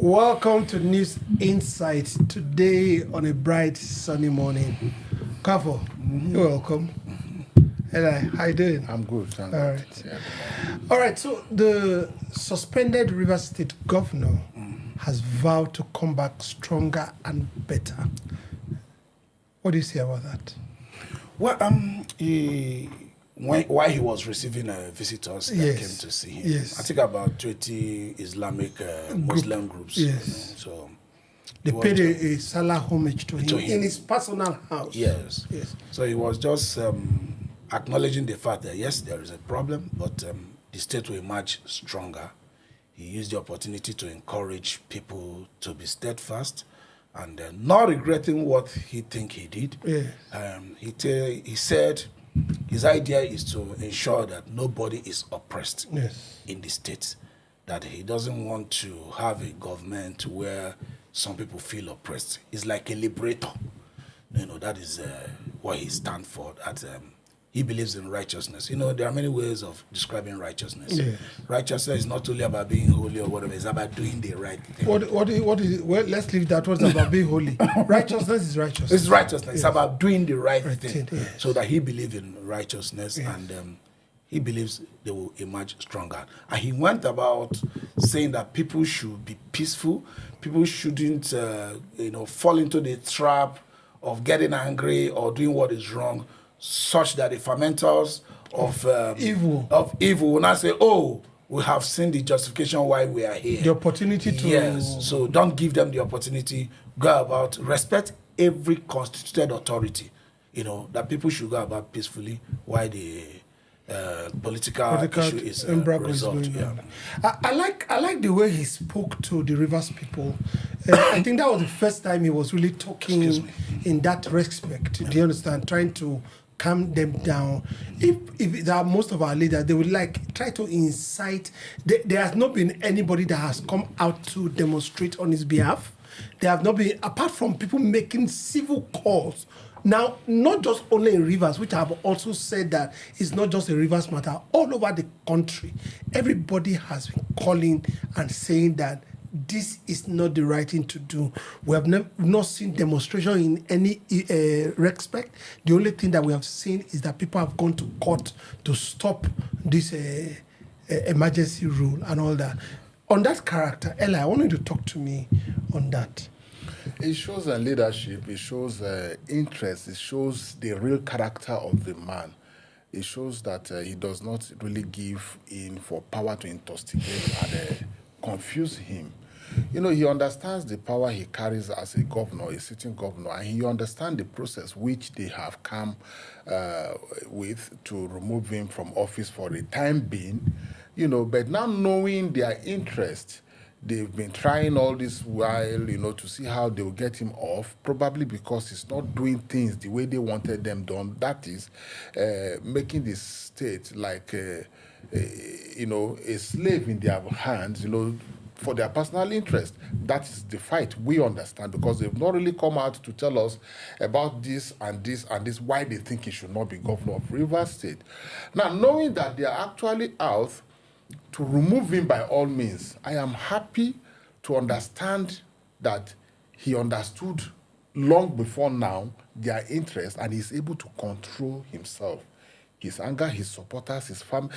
Welcome to News Insight today on a bright sunny morning. Kafo, you're welcome. Eli, how you doing? I'm good. All right. Yeah. All right. So the suspended Rivers State Governor has vowed to come back stronger and better. What do you say about that? Well, while he was receiving visitors that came to see him, I think about 20 Islamic Muslim groups. Yes. So they paid a salah homage to him in his personal house. Yes. So he was just acknowledging the fact that yes, there is a problem, but the state will emerge stronger. He used the opportunity to encourage people to be steadfast and not regretting what he think he did. Yes. He said his idea is to ensure that nobody is oppressed in the state, that he doesn't want to have a government where some people feel oppressed. He's like a liberator. That is what he stands for. That he believes in righteousness. There are many ways of describing righteousness. Yes. Righteousness is not only about being holy or whatever, it's about doing the right thing. What is well, let's leave that. What's about being holy? Righteousness is righteousness. It's righteousness. Yes. It's about doing the right thing. Yes. So that he believes in righteousness and he believes they will emerge stronger. And he went about saying that people should be peaceful. People shouldn't, fall into the trap of getting angry or doing what is wrong, such that the fermenters of evil will not say, oh, we have seen the justification why we are here. The opportunity to... Yes, so don't give them the opportunity. Go about, respect every constituted authority, that people should go about peacefully while the political issue is resolved. I like the way he spoke to the Rivers people. I think that was the first time he was really talking in that respect. Do you understand? Trying to calm them down. If there are most of our leaders, they would try to incite. There has not been anybody that has come out to demonstrate on his behalf. There have not been, apart from people making civil calls. Now, not just only in Rivers, which I have also said that it's not just a Rivers matter. All over the country, everybody has been calling and saying that this is not the right thing to do. We have not seen demonstration in any respect. The only thing that we have seen is that people have gone to court to stop this emergency rule and all that. On that character, Ella, I want you to talk to me on that. It shows leadership, it shows interest, it shows the real character of the man. It shows that he does not really give in for power to intoxicate and confuse him. He understands the power he carries as a governor, a sitting governor, and he understands the process which they have come with to remove him from office for the time being. But now knowing their interest, they've been trying all this while, to see how they will get him off, probably because he's not doing things the way they wanted them done. That is, making the state like, a slave in their hands, for their personal interest. That is the fight, we understand, because they've not really come out to tell us about this and this and this, why they think he should not be governor of Rivers State. Now, knowing that they are actually out to remove him by all means, I am happy to understand that he understood long before now their interest and he's able to control himself. His anger, his supporters, his family.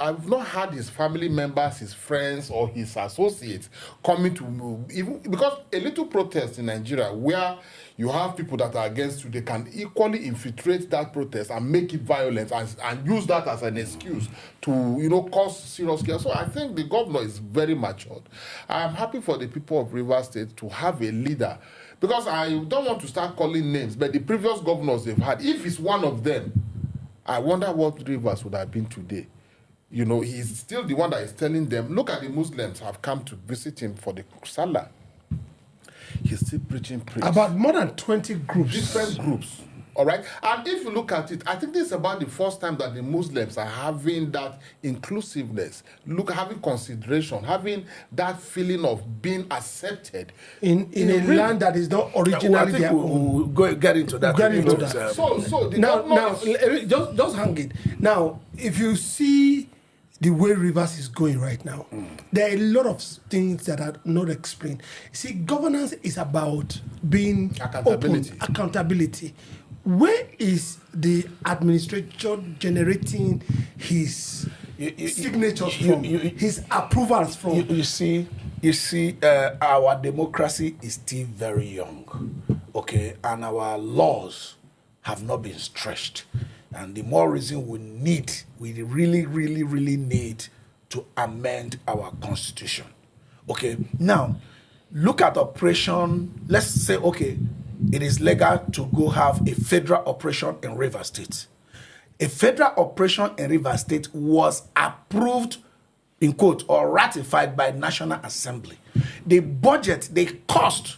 I've not had his family members, his friends, or his associates coming to even because a little protest in Nigeria where you have people that are against you, they can equally infiltrate that protest and make it violent and use that as an excuse to cause serious chaos. So I think the governor is very matured. I am happy for the people of Rivers State to have a leader, because I don't want to start calling names, but the previous governors they've had, if it's one of them, I wonder what Rivers would have been today. He's still the one that is telling them, look at the Muslims have come to visit him for the Salah. He's still preaching praise. About more than 20 groups. Different groups. All right? And if you look at it, I think this is about the first time that the Muslims are having that inclusiveness, having consideration, having that feeling of being accepted. In a land that is not originally their own. We'll get into that. So the now, just hang it. Now, if you see the way Rivers is going right now, there are a lot of things that are not explained. See, governance is about being accountability. Where is the administrator generating his signatures from, his approvals from? You see, our democracy is still very young, okay, and our laws have not been stretched. And the more reason we really need to amend our constitution. Okay, now look at operation. Let's say, okay, it is legal to go have a federal operation in Rivers State. A federal operation in Rivers State was approved, in quote, or ratified by National Assembly. The budget, the cost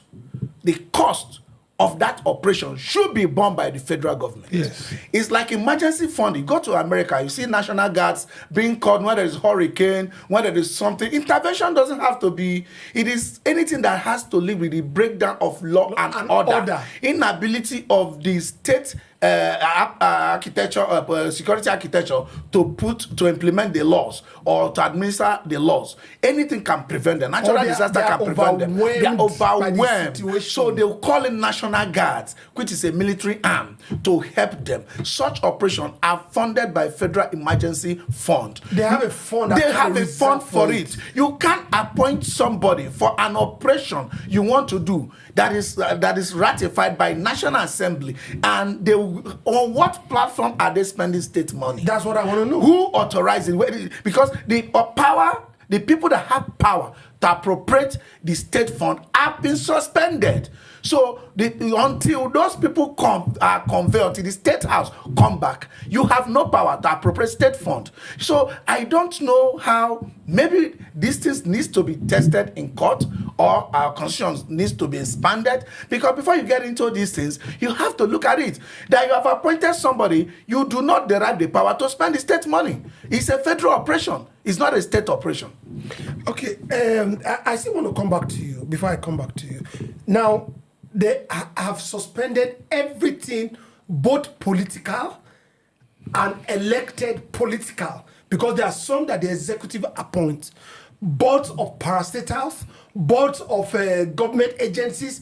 of that operation should be borne by the federal government. Yes. It's like emergency fund. You go to America, you see National Guards being called when there is hurricane, when there is something. Intervention doesn't have to be, it is anything that has to live with the breakdown of law and order. Inability of the state architecture, security architecture to implement the laws or to administer the laws. Anything can prevent them. Natural disaster can prevent them. They are overwhelmed. So they will call in National Guards, which is a military arm, to help them. Such operations are funded by Federal Emergency Fund. They have a fund. They have a fund for it. You can't appoint somebody for an operation you want to do that is ratified by National Assembly, and they on what platform are they spending state money? That's what I want to know. Who authorizes it? Because the people that have power to appropriate the state fund have been suspended. So until those people are conveyed to the state house, come back, you have no power to appropriate state fund. So I don't know how. Maybe these things needs to be tested in court, or our constitution needs to be expanded. Because before you get into these things, you have to look at it. That you have appointed somebody, you do not derive the power to spend the state money. It's a federal operation. It's not a state operation. Okay, I still want to come back to you. Before I come back to you, now they have suspended everything, both political and elected political, because there are some that the executive appoints, boards of parastatals, boards of government agencies.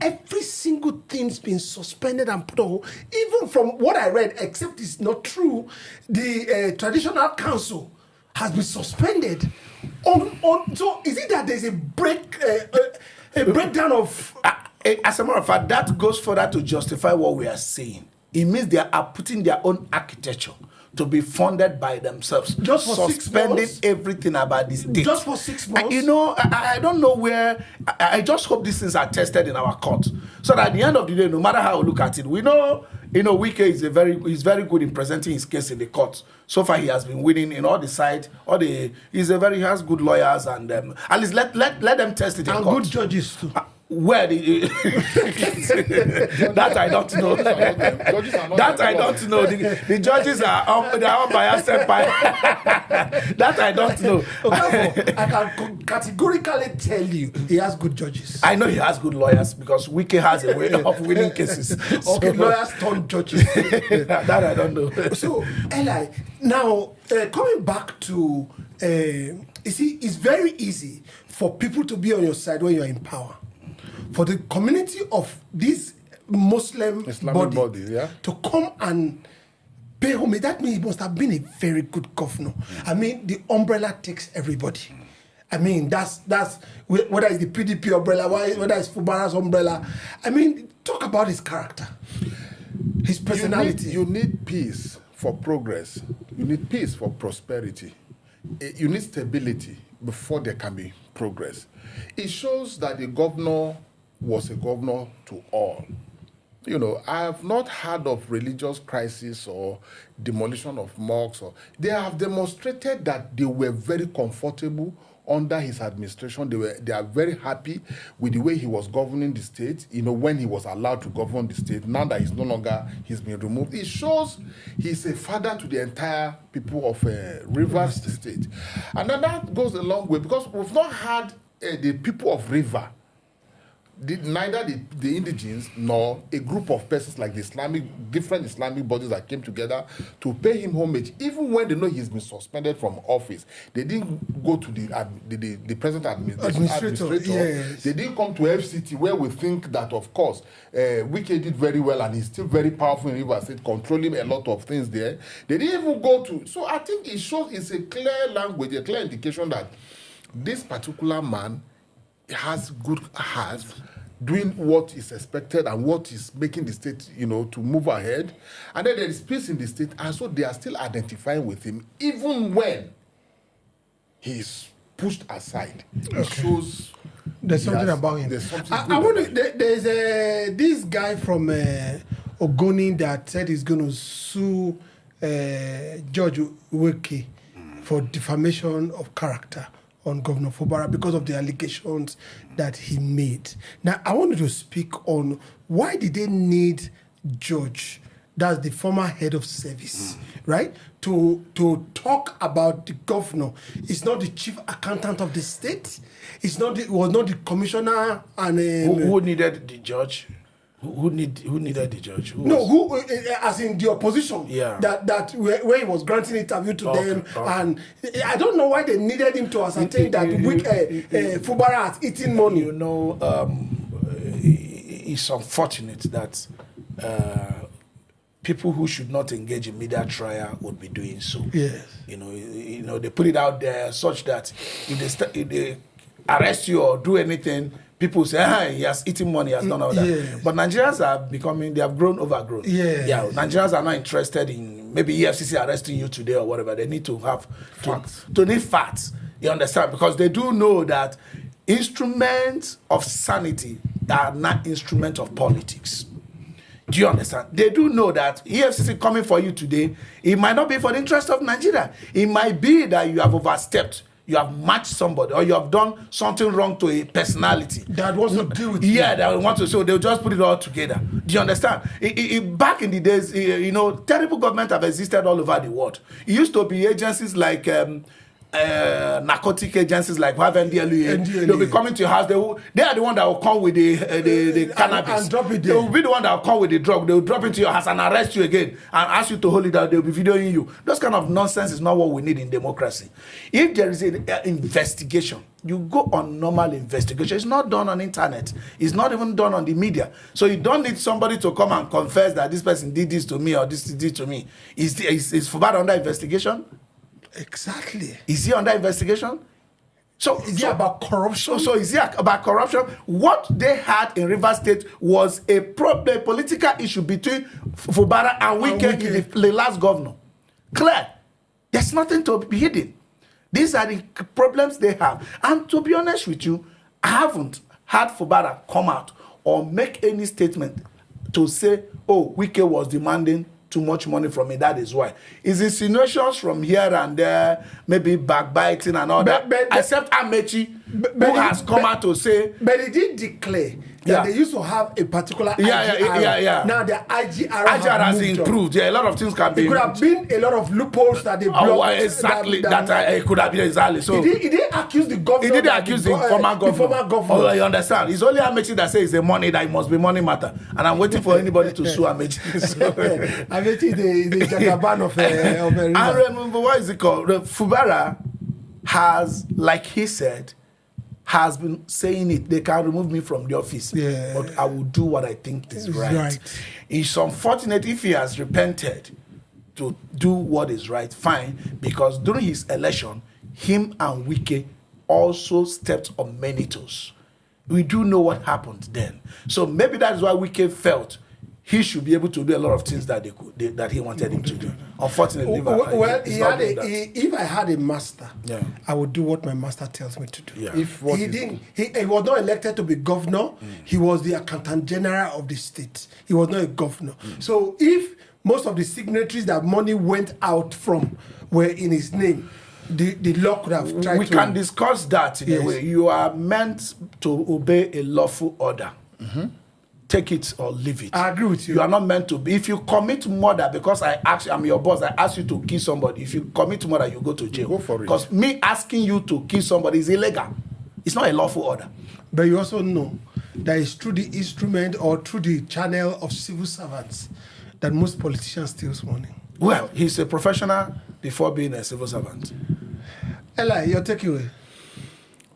Every single thing's been suspended and put on hold. Even from what I read, except it's not true, the traditional council has been suspended. So is it that there's a breakdown of? As a matter of fact, that goes further to justify what we are saying. It means they are putting their own architecture to be funded by themselves. Just for 6 months? Suspending everything about the state. Just for 6 months? I don't know where. I just hope these things are tested in our court. So that at the end of the day, no matter how we look at it, we know, Wike is very good in presenting his case in the court. So far, he has been winning in all the sides. He has good lawyers, and at least let them test it in court. And good judges too. Where that I don't know. That I don't know. The judges are unbiased empire. That I don't know. I can categorically tell you he has good judges. I know he has good lawyers because Wike has a way of winning cases. Okay, lawyers turn judges. That I don't know. So, Eli, now coming back to, you see, it's very easy for people to be on your side when you're in power. For the community of this Muslim Islamic body, yeah, to come and pay homage, that means he must have been a very good governor. I mean, the umbrella takes everybody. I mean, that's whether it's the PDP umbrella, whether it's Fubara's umbrella. I mean, talk about his character, his personality. You need peace for progress. You need peace for prosperity. You need stability before there can be progress. It shows that the governor was a governor to all. I have not heard of religious crisis or demolition of mosques. They have demonstrated that they were very comfortable under his administration. They are very happy with the way he was governing the state, when he was allowed to govern the state. Now that he's been removed. It shows he's a father to the entire people of Rivers State. And then that goes a long way, because we've not had the people of River neither the indigenes nor a group of persons like different Islamic bodies that came together to pay him homage, even when they know he's been suspended from office. They didn't go to the present administrator. Yes. They didn't come to FCT, where we think that, of course, Wike did very well and he's still very powerful in Rivers State, controlling a lot of things there. They didn't even go to. So I think it shows, it's a clear language, a clear indication that this particular man has good heart, doing what is expected and what is making the state, to move ahead. And then there is peace in the state, and so they are still identifying with him, even when he's pushed aside. It shows there's something about him. There's something I want to. There's this guy from Ogoni that said he's going to sue George Wike for defamation of character on Governor Fubara because of the allegations that he made. Now, I wanted to speak on why did they need George, that's the former head of service, right, to talk about the governor. It's not the chief accountant of the state. It was not the commissioner and who needed the judge. Who needed the judge? Who as in the opposition? Yeah. That where he was granting interview to them, and I don't know why they needed him to ascertain that Fubara has eaten money. It's unfortunate that people who should not engage in media trial would be doing so. Yes. They put it out there such that if they arrest you or do anything, people say, he has eaten money, he has done all that. Yes. But Nigerians they have overgrown. Yes. Yeah, Nigerians are not interested in maybe EFCC arresting you today or whatever. They need to have facts. To need facts, you understand? Because they do know that instruments of sanity are not instruments of politics. Do you understand? They do know that EFCC coming for you today, it might not be for the interest of Nigeria. It might be that you have overstepped, you have matched somebody, or you have done something wrong to a personality that wants to deal with that want to. So they'll just put it all together. Do you understand? Back in the days, terrible government have existed all over the world. It used to be agencies like narcotic agencies like NDLEA. They'll be coming to your house. They are the one that will come with the cannabis. And drop it there. They will be the one that will come with the drug. They will drop into your house and arrest you again and ask you to hold it down. They'll be videoing you. Those kind of nonsense is not what we need in democracy. If there is an investigation, you go on normal investigation. It's not done on internet. It's not even done on the media. So you don't need somebody to come and confess that this person did this to me or this did to me. Is Fubara under investigation? Exactly. Is he under investigation? So is it about corruption? So is it about corruption? What they had in Rivers State was a political issue between Fubara and Wike, the last governor. Clear. There's nothing to be hidden. These are the problems they have. And to be honest with you, I haven't had Fubara come out or make any statement to say, Wike was demanding too much money from me, that is why. It's insinuations from here and there, maybe backbiting and all that. Except Amechi, who has come out to say. But he did declare that they used to have a particular IGR. Now the IGR has improved. Yeah, a lot of things can be. It could have been a lot of loopholes that they blocked. Exactly. It could have been exactly. So he didn't accuse the governor. He didn't accuse the former governor. Oh, you understand? It's only Amechi that says it's a money that it must be money matter. And I'm waiting for anybody to sue Amechi. Amechi is the Jagaban of I remember, what is it called? Fubara has, like he said, has been saying it. They can remove me from the office, but I will do what I think is right. It's unfortunate if he has repented to do what is right, fine, because during his election, him and Wike also stepped on many toes. We do know what happened then. So maybe that is why Wike felt he should be able to do a lot of things that that he wanted him to do. Unfortunately, if I had a master, I would do what my master tells me to do. Yeah. He was not elected to be governor. He was the accountant general of the state. He was not a governor. So if most of the signatories that money went out from were in his name, the law could have tried We can discuss that in a way. You are meant to obey a lawful order. Take it or leave it. I agree with you. You are not meant to be. If you commit murder, because I'm your boss, I ask you to kill somebody. If you commit murder, you go to jail. Go for it. Because me asking you to kill somebody is illegal. It's not a lawful order. But you also know that is through the instrument or through the channel of civil servants that most politicians steal money. Well, he's a professional before being a civil servant. Eli, your takeaway.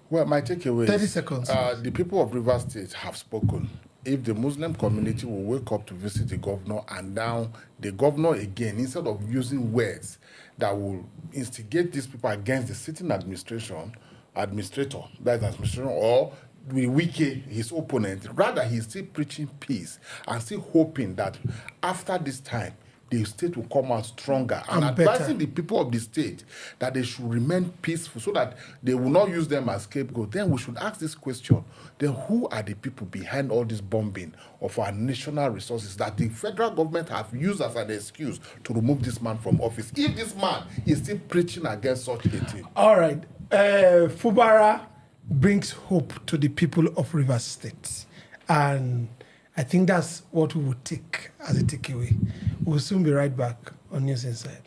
Well, my takeaway 30 seconds. The people of Rivers State have spoken. If the Muslim community will wake up to visit the governor, and now the governor again, instead of using words that will instigate these people against the sitting administrator, or the Wike, his opponent, rather he's still preaching peace and still hoping that after this time, the state will come out stronger and advising the people of the state that they should remain peaceful so that they will not use them as scapegoat. Then we should ask this question, then who are the people behind all this bombing of our national resources that the federal government have used as an excuse to remove this man from office? If this man is still preaching against such a thing. All right. Fubara brings hope to the people of Rivers State. And I think that's what we would take as a takeaway. We'll soon be right back on News Inside.